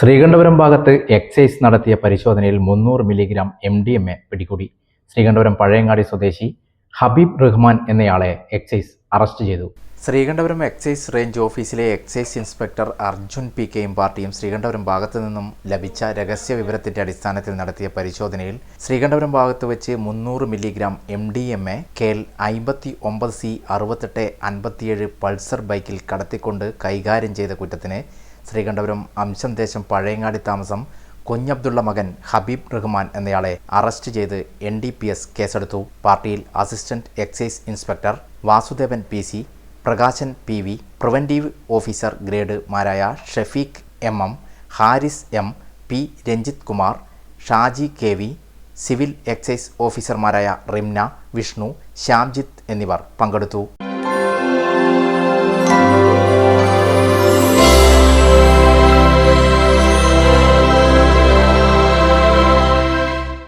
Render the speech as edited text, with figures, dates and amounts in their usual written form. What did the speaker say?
ശ്രീകണ്ഠപുരം ഭാഗത്ത് എക്സൈസ് നടത്തിയ പരിശോധനയിൽ 300 മില്ലിഗ്രാം MDMA പിടികൂടി. ശ്രീകണ്ഠപുരം പഴയങ്ങാടി സ്വദേശി ഹബീബ് റഹ്മാൻ എന്നയാളെ എക്സൈസ് അറസ്റ്റ് ചെയ്തു. ശ്രീകണ്ഠപുരം എക്സൈസ് റേഞ്ച് ഓഫീസിലെ എക്സൈസ് ഇൻസ്പെക്ടർ അർജുൻ PKയും പാർട്ടിയും ശ്രീകണ്ഠപുരം ഭാഗത്തു നിന്നും ലഭിച്ച രഹസ്യ വിവരത്തിന്റെ അടിസ്ഥാനത്തിൽ നടത്തിയ പരിശോധനയിൽ ശ്രീകണ്ഠപുരം ഭാഗത്ത് വെച്ച് 300 milligram MDMA KL 59C 6857 Pulsar ബൈക്കിൽ കടത്തിക്കൊണ്ട് കൈകാര്യം ചെയ്ത കുറ്റത്തിന് ശ്രീകണ്ഠപുരം അംശംദേശം പഴയങ്ങാടി താമസം കുഞ്ഞബ്ദുള്ള മകൻ ഹബീബ് റഹ്മാൻ എന്നയാളെ അറസ്റ്റ് ചെയ്ത് NDPS കേസെടുത്തു. പാർട്ടിയിൽ assistant excise inspector Vasudevan PC, Prakashan PV, preventive officer grade മാരായ Shafeeq MM, Haris M, P Ranjith Kumar, Shaji KV, civil excise ഓഫീസർമാരായ റിംന, വിഷ്ണു, ശ്യാംജിത്ത് എന്നിവർ പങ്കെടുത്തു.